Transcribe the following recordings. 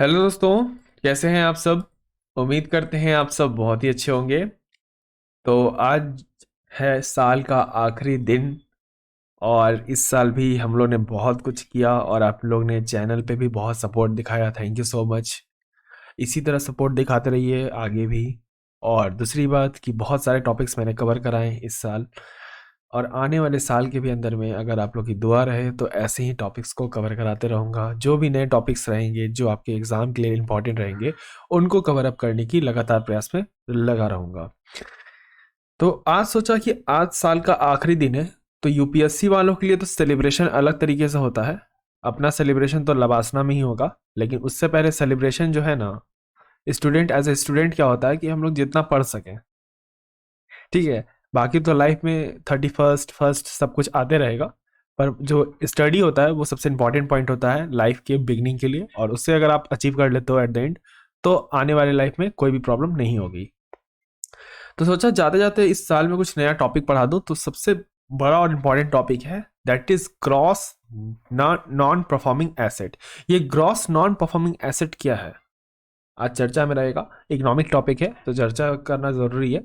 Hello दोस्तों, कैसे हैं आप सब। उम्मीद करते हैं आप सब बहुत ही अच्छे होंगे। तो आज है साल का आखिरी दिन और इस साल भी हम लोग ने बहुत कुछ किया और आप लोग ने चैनल पे भी बहुत सपोर्ट दिखाया। Thank you so much. इसी तरह सपोर्ट दिखाते रहिए आगे भी। और दूसरी बात कि बहुत सारे टॉपिक्स मैंने कवर कराए इस साल और आने वाले साल के भी अंदर में अगर आप लोग की दुआ रहे तो ऐसे ही टॉपिक्स को कवर कराते रहूँगा। जो भी नए टॉपिक्स रहेंगे जो आपके एग्ज़ाम के लिए इम्पोर्टेंट रहेंगे उनको कवर अप करने की लगातार प्रयास में लगा रहूँगा। तो आज सोचा कि आज साल का आखिरी दिन है, तो यूपीएससी वालों के लिए तो सेलिब्रेशन अलग तरीके से होता है। अपना सेलिब्रेशन तो लबासना में ही होगा, लेकिन उससे पहले सेलिब्रेशन जो है ना, स्टूडेंट एज ए स्टूडेंट क्या होता है कि हम लोग जितना पढ़ सकें, ठीक है। बाकी तो लाइफ में 31st फर्स्ट सब कुछ आते रहेगा, पर जो स्टडी होता है वो सबसे इंपॉर्टेंट पॉइंट होता है लाइफ के बिगनिंग के लिए, और उससे अगर आप अचीव कर लेते हो एट द एंड तो आने वाले लाइफ में कोई भी प्रॉब्लम नहीं होगी। तो सोचा जाते जाते इस साल में कुछ नया टॉपिक पढ़ा दूं। तो सबसे बड़ा और इम्पॉर्टेंट टॉपिक है that is gross non performing asset. ये ग्रॉस नॉन परफॉर्मिंग एसेट क्या है आज चर्चा में रहेगा। इकोनॉमिक टॉपिक है तो चर्चा करना जरूरी है,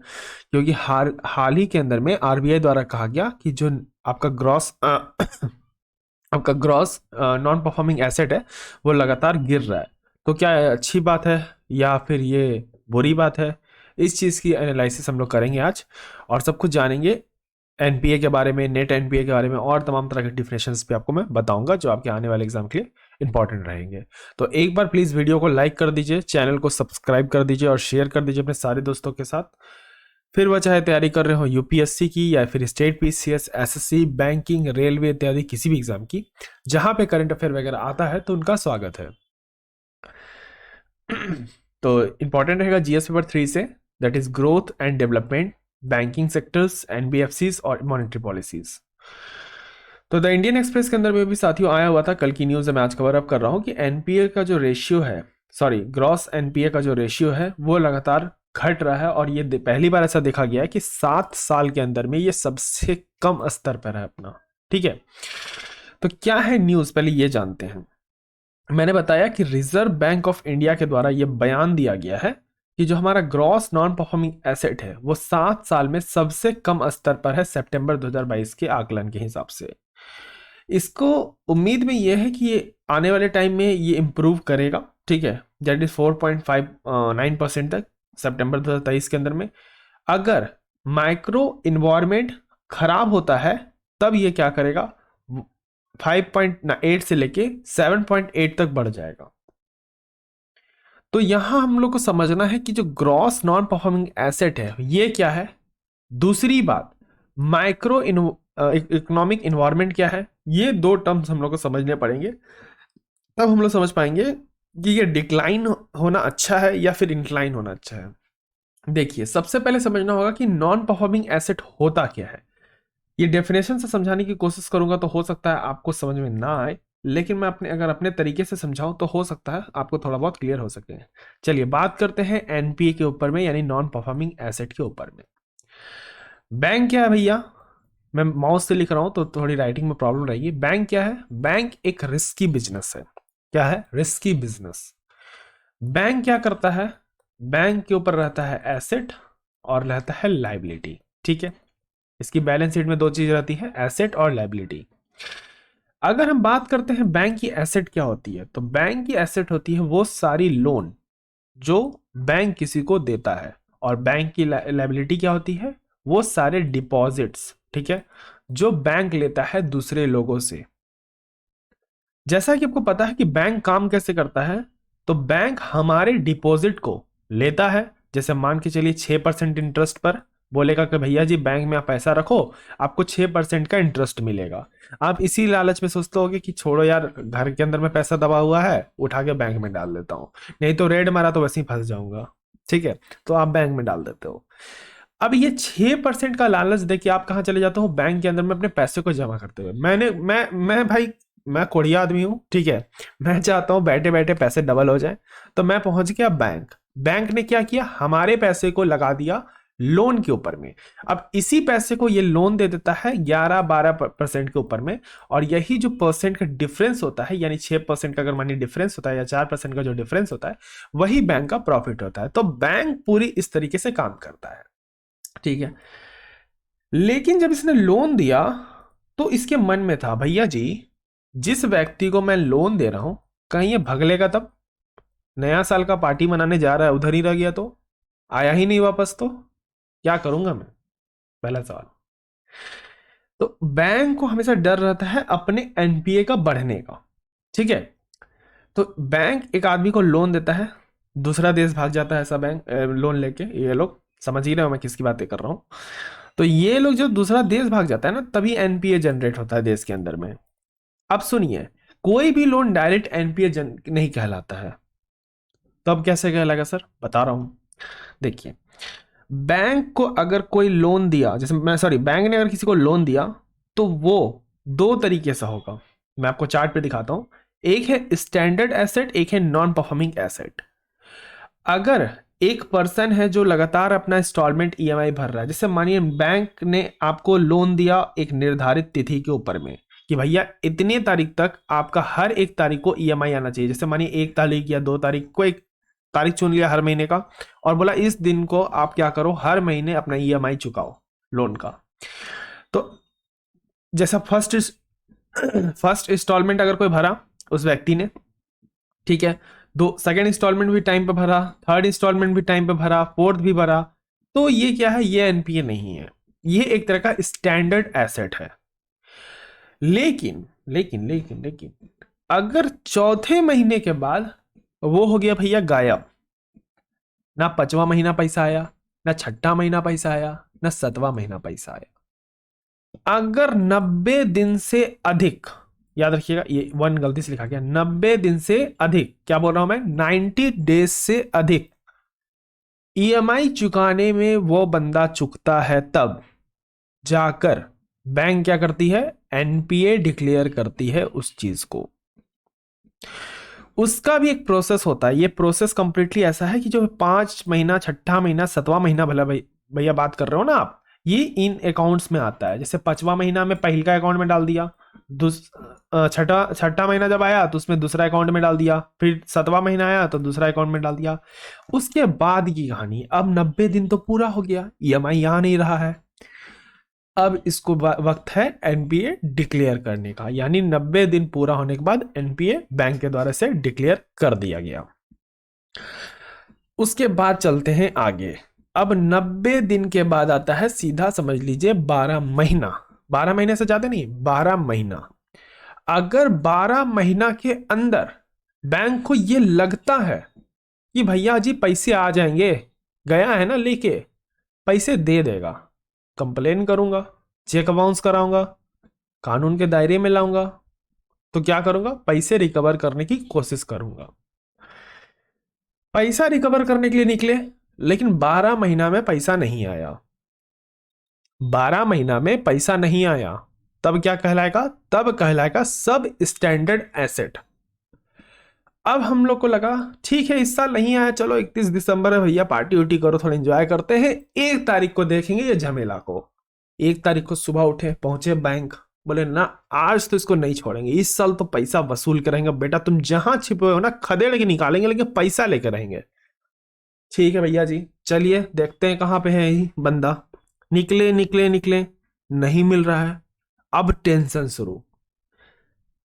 क्योंकि हाल ही के अंदर में आरबीआई द्वारा कहा गया कि जो आपका ग्रॉस आपका ग्रॉस नॉन परफॉर्मिंग एसेट है वो लगातार गिर रहा है। तो क्या अच्छी बात है या फिर ये बुरी बात है, इस चीज़ की एनालिसिस हम लोग करेंगे आज और सब कुछ जानेंगे। एनपीए के बारे में, नेट एनपीए के बारे में और तमाम तरह के डिफिनेशंस भी आपको मैं बताऊंगा जो आपके आने वाले एग्जाम के लिए इंपॉर्टेंट रहेंगे। तो एक बार प्लीज़ वीडियो को लाइक कर दीजिए, चैनल को सब्सक्राइब कर दीजिए और शेयर कर दीजिए अपने सारे दोस्तों के साथ। फिर वह चाहे तैयारी कर रहे हो यूपीएससी की या फिर state PCS, SSC, banking, railway इत्यादि किसी भी एग्जाम की, जहां पे करंट अफेयर वगैरह आता है तो उनका स्वागत है। तो इंपॉर्टेंट रहेगा जीएस पेपर 3 से, that is growth and development, banking sectors, NBFCs और मॉनेटरी पॉलिसीज। तो द इंडियन एक्सप्रेस के अंदर में भी साथियों आया हुआ था, कल की न्यूज़ मैं आज कवर अप कर रहा हूँ कि एनपीए का जो रेशियो है, सॉरी ग्रॉस एनपीए का जो रेशियो है वो लगातार घट रहा है और ये पहली बार ऐसा देखा गया है कि 7 साल के अंदर में ये सबसे कम स्तर पर है अपना। ठीक है, तो क्या है न्यूज़ पहले ये जानते हैं। मैंने बताया कि रिजर्व बैंक ऑफ इंडिया के द्वारा यह बयान दिया गया है कि जो हमारा ग्रॉस नॉन परफॉर्मिंग एसेट है वो 7 साल में सबसे कम स्तर पर है सितंबर 2022 के आकलन के हिसाब से। इसको उम्मीद में यह है कि ये आने वाले टाइम में ये इम्प्रूव करेगा। ठीक है, दैट इज 4.59% तक सितंबर 2023 के अंदर में। अगर माइक्रो इन्वायरमेंट खराब होता है तब ये क्या करेगा, 5.8 से लेके 7.8 तक बढ़ जाएगा। तो यहां हम लोग को समझना है कि जो ग्रॉस नॉन परफॉर्मिंग एसेट है ये क्या है। दूसरी बात, माइक्रो इकोनॉमिक इन्वायरमेंट क्या है। ये दो टर्म्स हम लोग को समझने पड़ेंगे, तब हम लोग समझ पाएंगे कि ये डिक्लाइन होना अच्छा है या फिर इंक्लाइन होना अच्छा है। देखिए, सबसे पहले समझना होगा कि नॉन परफॉर्मिंग एसेट होता क्या है। ये डेफिनेशन से समझाने की कोशिश करूंगा तो हो सकता है आपको समझ में ना आए, लेकिन मैं अगर अपने तरीके से समझाऊं तो हो सकता है आपको थोड़ा बहुत क्लियर हो सके। चलिए बात करते हैं एनपीए के ऊपर में, यानी नॉन परफॉर्मिंग एसेट के ऊपर में। बैंक क्या है भैया, मैं माउस से लिख रहा हूं तो थोड़ी राइटिंग में प्रॉब्लम रहेगी। बैंक क्या है, बैंक एक रिस्की बिजनेस है। क्या है, रिस्की बिजनेस। बैंक क्या करता है, बैंक के ऊपर रहता है एसेट और रहता है लाइबिलिटी। ठीक है, इसकी बैलेंस शीट में दो चीज रहती है, एसेट और लाइबिलिटी। अगर हम बात करते हैं बैंक की एसेट क्या होती है, तो बैंक की एसेट होती है वो सारी लोन जो बैंक किसी को देता है, और बैंक की लाइबिलिटी क्या होती है, वो सारे डिपॉजिट्स, ठीक है, जो बैंक लेता है दूसरे लोगों से। जैसा कि आपको पता है कि बैंक काम कैसे करता है, तो बैंक हमारे डिपॉजिट को लेता है, जैसे मान के चलिए 6% इंटरेस्ट पर, बोलेगा कि भैया जी बैंक में आप पैसा रखो, आपको 6% का इंटरेस्ट मिलेगा। आप इसी लालच में सोचते होगे कि छोड़ो यार, घर के अंदर में पैसा दबा हुआ है, उठा के बैंक में डाल देता हूँ, नहीं तो रेड मारा तो वैसे ही फंस जाऊंगा। ठीक है, तो आप बैंक में डाल देते हो। अब ये 6% का लालच देके आप कहाँ चले जाते हो, बैंक के अंदर में अपने पैसे को जमा करते हुए। मैं भाई, मैं कोढ़िया आदमी हूँ, ठीक है, मैं चाहता हूँ बैठे बैठे पैसे डबल हो जाए। तो मैं पहुंच गया बैंक, बैंक ने क्या किया, हमारे पैसे को लगा दिया लोन के ऊपर में। अब इसी पैसे को ये लोन दे देता है 11-12% के ऊपर में, और यही जो परसेंट का डिफरेंस होता है, यानी 6% का अगर मानिए डिफरेंस होता है या 4% का जो डिफरेंस होता है, वही बैंक का प्रॉफिट होता है। तो बैंक पूरी इस तरीके से काम करता है, ठीक है। लेकिन जब इसने लोन दिया तो इसके मन में था, भैया जी जिस व्यक्ति को मैं लोन दे रहा हूं कहीं ये भग लेगा, तब नया साल का पार्टी मनाने जा रहा है उधर ही रह गया तो आया ही नहीं वापस, तो क्या करूंगा मैं, पहला सवाल। तो बैंक को हमेशा डर रहता है अपने एनपीए का बढ़ने का, ठीक है। तो बैंक एक आदमी को लोन देता है, दूसरा देश भाग जाता है ऐसा बैंक लोन लेके, ये लोग समझ ही रहे हो मैं किसकी बातें कर रहा हूं। तो ये लोग जो दूसरा देश भाग जाता है ना, तभी एनपीए जनरेट होता है देश के अंदर में। अब सुनिए, कोई भी लोन डायरेक्ट एनपीए नहीं कहलाता है। तब कैसे कहलाएगा सर, बता रहा हूं। देखिए, बैंक को अगर कोई लोन दिया, जैसे मैं सॉरी बैंक ने अगर किसी को लोन दिया तो वो दो तरीके से होगा, मैं आपको चार्ट पे दिखाता हूं। एक है स्टैंडर्ड एसेट, एक है नॉन परफॉर्मिंग एसेट। अगर एक पर्सन है जो लगातार अपना इंस्टॉलमेंट ईएमआई भर रहा है, जैसे मानिए बैंक ने आपको लोन दिया एक निर्धारित तिथि के ऊपर में कि भैया इतने तारीख तक आपका हर एक तारीख को ईएमआई आना चाहिए, जैसे मानिए 1 तारीख या 2 तारीख को एक तारीख चुन लिया हर महीने का, और बोला इस दिन को आप क्या करो, हर महीने अपना ईएमआई चुकाओ लोन का। तो जैसा फर्स्ट इंस्टॉलमेंट अगर कोई भरा उस व्यक्ति ने, ठीक है, दो सेकंड इंस्टॉलमेंट भी टाइम पे भरा, थर्ड इंस्टॉलमेंट भी टाइम पे भरा, फोर्थ भी भरा, तो ये क्या है, ये एनपीए नहीं है, ये एक तरह का स्टैंडर्ड एसेट है। लेकिन लेकिन लेकिन लेकिन अगर चौथे महीने के बाद वो हो गया भैया गायब, ना 5वां महीना पैसा आया, ना 6ठा महीना पैसा आया, ना 7वां महीना पैसा आया, अगर 90 दिन से अधिक, याद रखिएगा ये वन गलती से लिखा गया, 90 दिन से अधिक, क्या बोल रहा हूं मैं, 90 डेज से अधिक ईएमआई चुकाने में वो बंदा चुकता है, तब जाकर बैंक क्या करती है, एनपीए डिक्लेयर करती है उस चीज को। उसका भी एक प्रोसेस होता है, ये प्रोसेस कंप्लीटली ऐसा है कि जो 5 महीना, 6ठा महीना, 7वां महीना, भला भैया बात कर रहे हो ना आप, ये इन अकाउंट्स में आता है। जैसे 5वां महीना में पहले का अकाउंट में डाल दिया, छठा महीना जब आया तो उसमें दूसरा अकाउंट में डाल दिया, फिर 7वां महीना आया तो दूसरा अकाउंट में डाल दिया। उसके बाद की कहानी, अब 90 दिन तो पूरा हो गया, ईएमआई यहां नहीं रहा है, अब इसको वक्त है एनपीए डिक्लेयर करने का, यानी 90 दिन पूरा होने के बाद एनपीए बैंक के द्वारा से डिक्लेयर कर दिया गया। उसके बाद चलते हैं आगे। अब 90 दिन के बाद आता है सीधा समझ लीजिए 12 महीना, 12 महीने से ज्यादा नहीं, 12 महीना। अगर 12 महीना के अंदर बैंक को ये लगता है कि भैया जी पैसे आ जाएंगे, गया है ना लेके, पैसे दे देगा, कंप्लेन करूंगा, चेक बाउंस कराऊंगा, कानून के दायरे में लाऊंगा, तो क्या करूंगा, पैसे रिकवर करने की कोशिश करूंगा। पैसा रिकवर करने के लिए निकले, लेकिन 12 महीना में पैसा नहीं आया, 12 महीना में पैसा नहीं आया, तब क्या कहलाएगा, तब कहलाएगा सब स्टैंडर्ड एसेट। अब हम लोग को लगा ठीक है इस साल नहीं आया, चलो 31 दिसंबर है भैया, पार्टी उटी करो, थोड़ा एंजॉय करते हैं, 1 तारीख को देखेंगे ये झमेला को। 1 तारीख को सुबह उठे, पहुंचे बैंक, बोले ना आज तो इसको नहीं छोड़ेंगे, इस साल तो पैसा वसूल करेंगे बेटा, तुम जहां छिपे हो ना खदेड़ के निकालेंगे, लेकिन पैसा लेकर रहेंगे। ठीक है भैया जी, चलिए देखते हैं कहां पे है ये बंदा। निकले निकले निकले, नहीं मिल रहा है। अब टेंशन शुरू।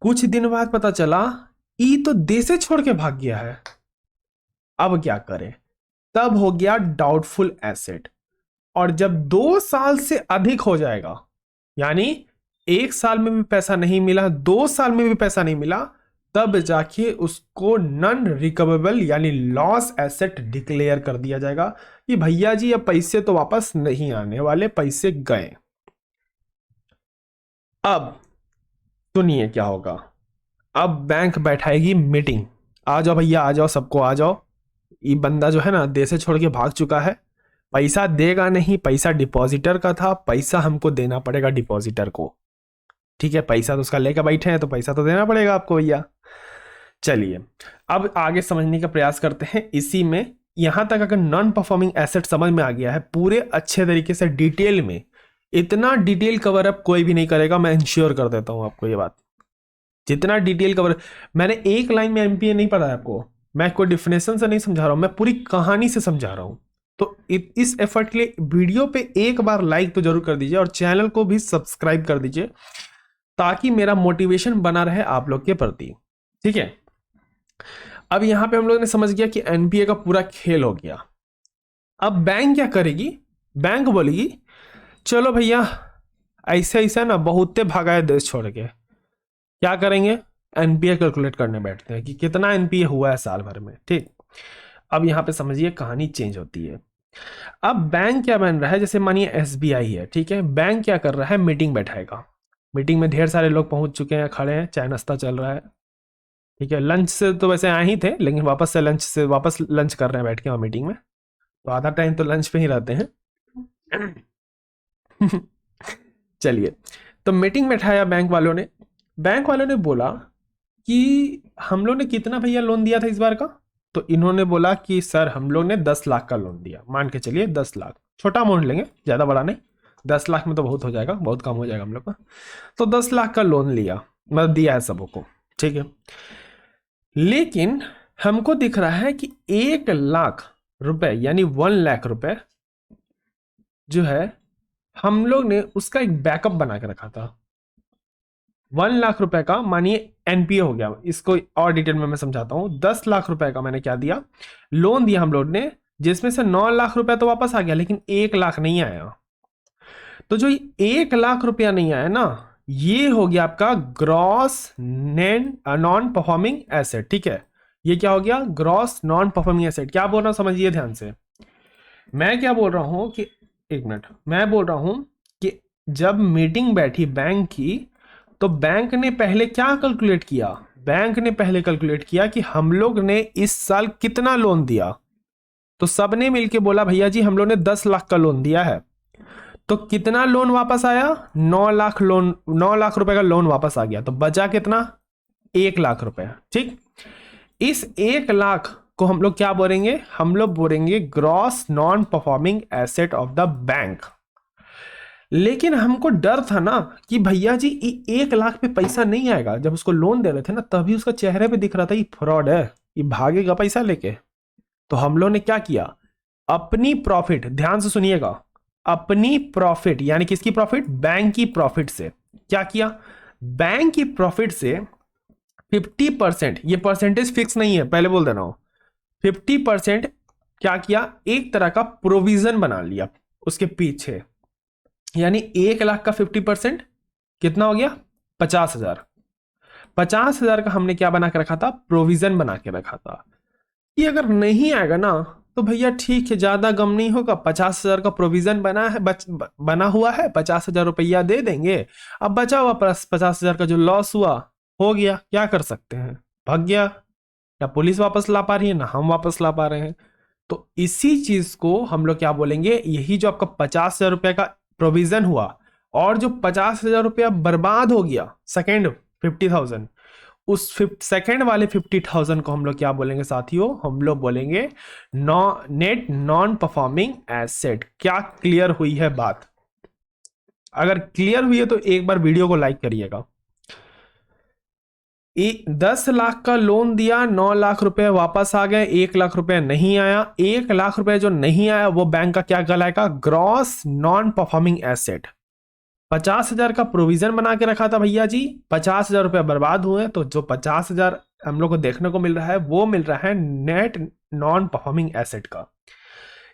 कुछ दिन बाद पता चला ई तो देश छोड़ के भाग गया है, अब क्या करें, तब हो गया डाउटफुल एसेट। और जब 2 साल से अधिक हो जाएगा, यानी 1 साल में भी पैसा नहीं मिला, 2 साल में भी पैसा नहीं मिला, तब जाके उसको नॉन रिकवरेबल यानी लॉस एसेट डिक्लेयर कर दिया जाएगा कि भैया जी अब पैसे तो वापस नहीं आने वाले, पैसे गए। अब सुनिए क्या होगा, अब बैंक बैठाएगी मीटिंग, आ जाओ भैया आ जाओ, सबको आ जाओ, ये बंदा जो है ना देश छोड़ के भाग चुका है, पैसा देगा नहीं, पैसा डिपॉजिटर का था, पैसा हमको देना पड़ेगा डिपॉजिटर को, ठीक है, पैसा तो उसका लेकर बैठे हैं तो पैसा तो देना पड़ेगा आपको भैया। चलिए अब आगे समझने का प्रयास करते हैं, इसी में यहां तक अगर नॉन परफॉर्मिंग एसेट समझ में आ गया है पूरे अच्छे तरीके से डिटेल में, इतना डिटेल कवर अप कोई भी नहीं करेगा, मैं इंश्योर कर देता हूं आपको ये बात। जितना डिटेल कवर, मैंने एक लाइन में एमपीए नहीं पढ़ा है आपको, मैं कोई डिफिनेशन से नहीं समझा रहा हूं, मैं पूरी कहानी से समझा रहा हूं। तो इस एफर्ट के लिए वीडियो पे एक बार लाइक तो जरूर कर दीजिए और चैनल को भी सब्सक्राइब कर दीजिए, ताकि मेरा मोटिवेशन बना रहे आप लोग के प्रति। ठीक है, अब यहां पे हम लोग ने समझ गया कि एनपीए का पूरा खेल हो गया। अब बैंक क्या करेगी, बैंक बोलेगी चलो भैया ऐसे ऐसा ना बहुते भागा है देश छोड़ के, क्या करेंगे, एनपीए कैलकुलेट करने बैठते हैं कि कितना एनपीए हुआ है साल भर में। ठीक, अब यहां पे समझिए कहानी चेंज होती है। अब बैंक क्या बन रहा है, जैसे मानिए एसबीआई है, ठीक है, बैंक क्या कर रहा है, मीटिंग बैठाएगा। मीटिंग में ढेर सारे लोग पहुंच चुके हैं, खड़े हैं, चाय नाश्ता चल रहा है। ठीक है, लंच से तो वैसे आए ही थे, लेकिन वापस लंच कर रहे हैं बैठ के वहां मीटिंग में, तो आधा टाइम तो लंच पे ही रहते हैं। चलिए, तो मीटिंग बैठाया बैंक वालों ने। बैंक वालों ने बोला कि हम लोग ने कितना भैया लोन दिया था इस बार का, तो इन्होंने बोला कि सर हम लोग ने 10 लाख का लोन दिया, मान के चलिए 10 लाख, छोटा अमाउंट लेंगे, ज़्यादा बड़ा नहीं, 10 लाख में तो बहुत हो जाएगा, बहुत कम हो जाएगा हम लोग का। तो 10 लाख का लोन लिया, मतलब दिया है सबको, ठीक है। लेकिन हमको दिख रहा है कि 1 लाख रुपए यानी 1 लाख रुपए जो है हम लोग ने उसका एक बैकअप बना के रखा था। 1 लाख रुपए का मानिए एनपीए हो गया, इसको और डिटेल में मैं समझाता हूं। 10 लाख रुपए का मैंने क्या दिया, लोन दिया हम लोग ने, जिसमें से 9 लाख रुपए तो वापस आ गया, लेकिन 1 लाख नहीं आया। तो जो 1 लाख रुपया नहीं आया ना, ये हो गया आपका ग्रॉस नॉन परफॉर्मिंग एसेट। ठीक है, ये क्या हो गया, ग्रॉस नॉन परफॉर्मिंग एसेट। क्या बोल रहा हूं समझिए ध्यान से, मैं क्या बोल रहा हूं कि एक मिनट, मैं बोल रहा हूं कि जब मीटिंग बैठी बैंक की, तो बैंक ने पहले क्या कैलकुलेट किया, बैंक ने पहले कैलकुलेट किया कि हम लोग ने इस साल कितना लोन दिया। तो सबने मिलके बोला भैया जी हम लोग ने 10 लाख का लोन दिया है, तो कितना लोन वापस आया, 9 लाख लोन, 9 लाख रुपए का लोन वापस आ गया, तो बचा कितना, 1 लाख रुपए। ठीक, इस 1 लाख को हम लोग क्या बोलेंगे, हम लोग बोलेंगे gross non performing asset of the bank. लेकिन हमको डर था ना कि भैया जी 1 लाख पे पैसा नहीं आएगा, जब उसको लोन दे रहे थे ना तभी उसका चेहरे पे दिख रहा था ये फ्रॉड है, ये भागेगा पैसा लेके। तो हम लोग ने क्या किया, अपनी प्रॉफिट, ध्यान से सुनिएगा, अपनी प्रॉफिट यानी किसकी प्रॉफिट, बैंक की प्रॉफिट से क्या किया, बैंक की प्रॉफिट से 50%, ये परसेंटेज फिक्स नहीं है पहले बोल देना हो, 50% क्या किया, एक तरह का प्रोविजन बना लिया उसके पीछे। यानी 1 लाख का 50% कितना हो गया, 50,000। 50,000 का हमने क्या बना के रखा था, प्रोविजन बना के रखा था कि अगर नहीं आएगा ना तो भैया ठीक है, ज्यादा गम नहीं होगा, 50,000 का प्रोविजन बना है, बना हुआ है, 50,000 रुपया दे देंगे। अब बचा हुआ 50,000 का जो लॉस हुआ हो गया, क्या कर सकते हैं, भाग गया, ना पुलिस वापस ला पा रही है ना हम वापस ला पा रहे हैं। तो इसी चीज को हम लोग क्या बोलेंगे, यही जो आपका 50,000 रुपया का प्रोविजन हुआ और जो 50,000 रुपया बर्बाद हो गया, सेकेंड 50,000, उस सेकेंड वाले 50,000 को हम लोग क्या बोलेंगे साथियों, हम लोग बोलेंगे नेट नॉन परफॉर्मिंग एसेट। क्या क्लियर हुई है बात, अगर क्लियर हुई है तो एक बार वीडियो को लाइक करिएगा। 10 लाख का लोन दिया, 9 लाख रुपए वापस आ गए, 1 लाख रुपए नहीं आया। 1 लाख रुपए जो नहीं आया वो बैंक का क्या कहलाएगा, ग्रॉस नॉन परफॉर्मिंग एसेट। 50,000 का प्रोविजन बना के रखा था भैया जी, 50,000 रुपए बर्बाद हुए, तो जो 50,000 हम लोग को देखने को मिल रहा है वो मिल रहा है नेट नॉन परफॉर्मिंग एसेट का।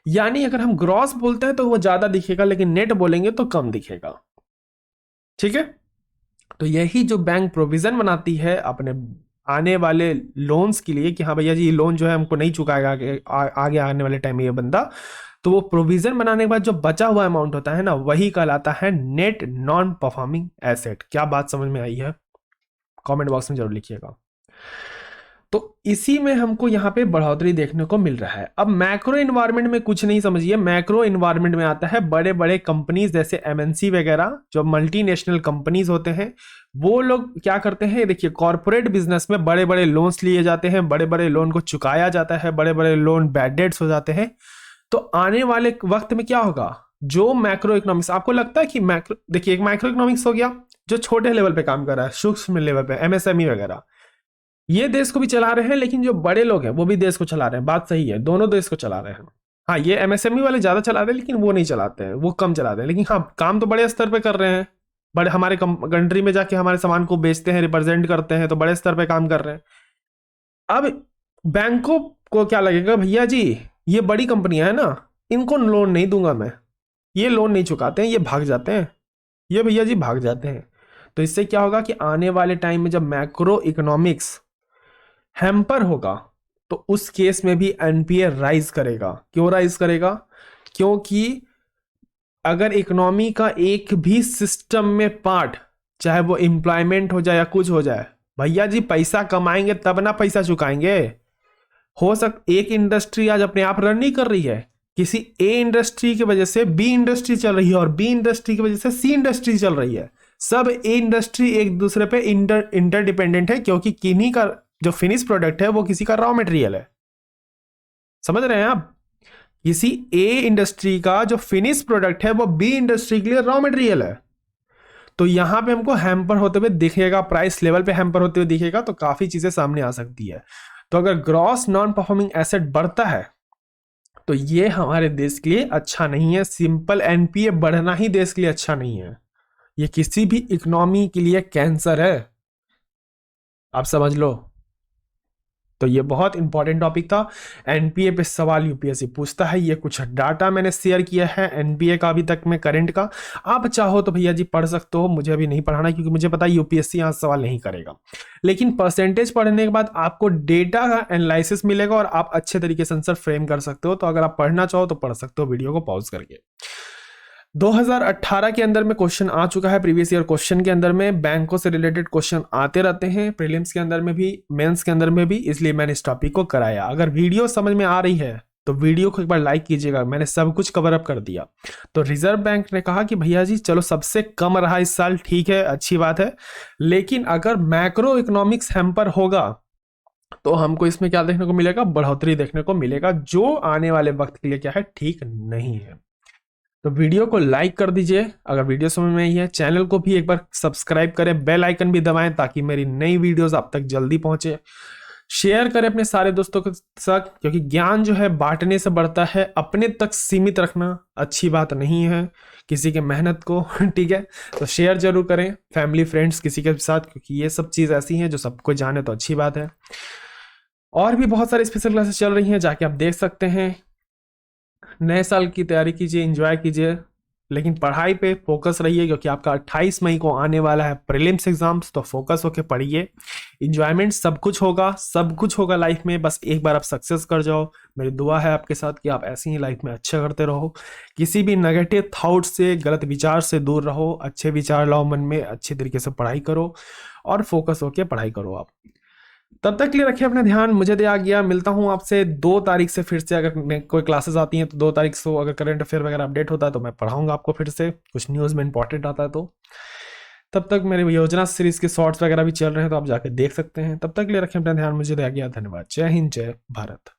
यानी अगर हम ग्रॉस बोलते हैं तो वो ज्यादा दिखेगा, लेकिन नेट बोलेंगे तो कम दिखेगा। ठीक है, तो यही जो बैंक प्रोविजन बनाती है अपने आने वाले लोन्स के लिए कि हाँ भैया जी ये लोन जो है हमको नहीं चुकाएगा आगे आने वाले टाइम में ये बंदा, तो वो प्रोविजन बनाने के बाद जो बचा हुआ अमाउंट होता है ना वही कहलाता है नेट नॉन परफॉर्मिंग एसेट। क्या बात समझ में आई है, कमेंट बॉक्स में जरूर लिखिएगा। तो इसी में हमको यहाँ पे बढ़ोतरी देखने को मिल रहा है। अब मैक्रो इन्वायरमेंट में कुछ नहीं समझिए, मैक्रो इन्वायरमेंट में आता है बड़े बड़े कंपनीज जैसे एमएनसी वगैरह, जो मल्टीनेशनल कंपनीज होते हैं, वो लोग क्या करते हैं, देखिए कॉर्पोरेट बिजनेस में बड़े बड़े लोन्स लिए जाते हैं, बड़े बड़े लोन को चुकाया जाता है, बड़े बड़े लोन बैड डेट्स हो जाते हैं। तो आने वाले वक्त में क्या होगा, जो मैक्रो इकोनॉमिक्स, आपको लगता है कि मैक्रो, देखिए एक माइक्रो इकोनॉमिक्स हो गया जो छोटे लेवल पे काम कर रहा है, सूक्ष्म लेवल पे एमएसएमई वगैरह, ये देश को भी चला रहे हैं, लेकिन जो बड़े लोग हैं वो भी देश को चला रहे हैं, बात सही है, दोनों देश को चला रहे हैं। हाँ, ये एमएसएमई वाले ज्यादा चला रहे हैं, लेकिन वो नहीं चलाते हैं, वो कम चलाते हैं, लेकिन हाँ काम तो बड़े स्तर पे कर रहे हैं, बड़े हमारे कंट्री में जाके हमारे सामान को बेचते हैं, रिप्रेजेंट करते हैं, तो बड़े स्तर पे काम कर रहे हैं। अब बैंकों को क्या लगेगा, भैया जी ये बड़ी कंपनियां है ना, इनको लोन नहीं दूंगा मैं, ये लोन नहीं चुकाते हैं, ये भाग जाते हैं, ये भैया जी भाग जाते हैं। तो इससे क्या होगा कि आने वाले टाइम में जब मैक्रो इकोनॉमिक्स हैम्पर होगा, तो उस केस में भी एनपीए राइज करेगा। क्यों राइज करेगा, क्योंकि अगर इकोनॉमी का एक भी सिस्टम में पार्ट, चाहे वो एम्प्लॉयमेंट हो जाए या कुछ हो जाए, भैया जी पैसा कमाएंगे तब ना पैसा चुकाएंगे। हो एक इंडस्ट्री आज अपने आप रन नहीं कर रही है, किसी ए इंडस्ट्री की वजह से बी इंडस्ट्री चल रही है, और बी इंडस्ट्री की वजह से सी इंडस्ट्री चल रही है। सब ए इंडस्ट्री एक दूसरे पे इंटरडिपेंडेंट है, क्योंकि किन्हीं का जो फिनिश प्रोडक्ट है वो किसी का रॉ मटेरियल है। समझ रहे हैं आप, किसी ए इंडस्ट्री का जो फिनिश प्रोडक्ट है वो बी इंडस्ट्री के लिए रॉ मटेरियल है। तो यहां पे हमको हैम्पर होते हुए दिखेगा, प्राइस लेवल पे हैम्पर होते हुए दिखेगा, तो काफी चीजें सामने आ सकती है। तो अगर ग्रॉस नॉन परफॉर्मिंग एसेट बढ़ता है तो ये हमारे देश के लिए अच्छा नहीं है। सिंपल एनपीए बढ़ना ही देश के लिए अच्छा नहीं है, ये किसी भी इकोनॉमी के लिए कैंसर है, आप समझ लो। तो ये बहुत इंपॉर्टेंट टॉपिक था। एनपीए पे सवाल यूपीएससी पूछता है, ये कुछ डाटा मैंने शेयर किया है एनपीए का अभी तक में करंट का। आप चाहो तो भैया जी पढ़ सकते हो, मुझे अभी नहीं पढ़ाना, क्योंकि मुझे पता है यूपीएससी यहाँ सवाल नहीं करेगा। लेकिन परसेंटेज पढ़ने के बाद आपको डेटा का एनालिसिस मिलेगा और आप अच्छे तरीके से आंसर फ्रेम कर सकते हो। तो अगर आप पढ़ना चाहो तो पढ़ सकते हो, वीडियो को पॉज करके। 2018 के अंदर में क्वेश्चन आ चुका है, प्रीवियस ईयर क्वेश्चन के अंदर में बैंकों से रिलेटेड क्वेश्चन आते रहते हैं, प्रीलिम्स के अंदर में भी, मेंस के अंदर में भी, इसलिए मैंने इस टॉपिक को कराया। अगर वीडियो समझ में आ रही है तो वीडियो को एक बार लाइक कीजिएगा, मैंने सब कुछ कवर अप कर दिया। तो रिजर्व बैंक ने कहा कि भैया जी चलो सबसे कम रहा इस साल, ठीक है, अच्छी बात है, लेकिन अगर मैक्रो इकोनॉमिक्स हैम्पर होगा तो हमको इसमें क्या देखने को मिलेगा, बढ़ोतरी देखने को मिलेगा, जो आने वाले वक्त के लिए क्या है, ठीक नहीं है। तो वीडियो को लाइक कर दीजिए अगर वीडियो समझ में आई है, चैनल को भी एक बार सब्सक्राइब करें, बेल आइकन भी दबाएं ताकि मेरी नई वीडियोस आप तक जल्दी पहुंचे। शेयर करें अपने सारे दोस्तों के साथ, क्योंकि ज्ञान जो है बांटने से बढ़ता है, अपने तक सीमित रखना अच्छी बात नहीं है किसी के मेहनत को ठीक है, तो शेयर जरूर करें फैमिली फ्रेंड्स किसी के साथ, क्योंकि ये सब चीज़ ऐसी हैं जो सबको जाने तो अच्छी बात है। और भी बहुत सारी स्पेशल क्लासेस चल रही हैं, जाके आप देख सकते हैं। नए साल की तैयारी कीजिए, एंजॉय कीजिए, लेकिन पढ़ाई पे फोकस रहिए, क्योंकि आपका 28 मई को आने वाला है प्रीलिम्स एग्जाम्स। तो फोकस होके पढ़िए, एंजॉयमेंट सब कुछ होगा लाइफ में, बस एक बार आप सक्सेस कर जाओ। मेरी दुआ है आपके साथ कि आप ऐसी ही लाइफ में अच्छा करते रहो, किसी भी नेगेटिव थॉट से, गलत विचार से दूर रहो, अच्छे विचार लाओ मन में, अच्छे तरीके से पढ़ाई करो और फोकस होके पढ़ाई करो आप। तब तक के लिए रखिए अपना ध्यान, मुझे दे आ गया। मिलता हूं आपसे 2 तारीख से फिर से, अगर कोई क्लासेस आती हैं तो 2 तारीख से अगर करंट अफेयर वगैरह अपडेट होता है तो मैं पढ़ाऊंगा आपको फिर से, कुछ न्यूज़ में इंपॉर्टेंट आता है तो। तब तक मेरे योजना सीरीज के शॉर्ट्स वगैरह भी चल रहे हैं, तो आप जाके देख सकते हैं। तब तक के लिए रखें अपना ध्यान, मुझे दे आ गया। धन्यवाद। जय हिंद, जय भारत।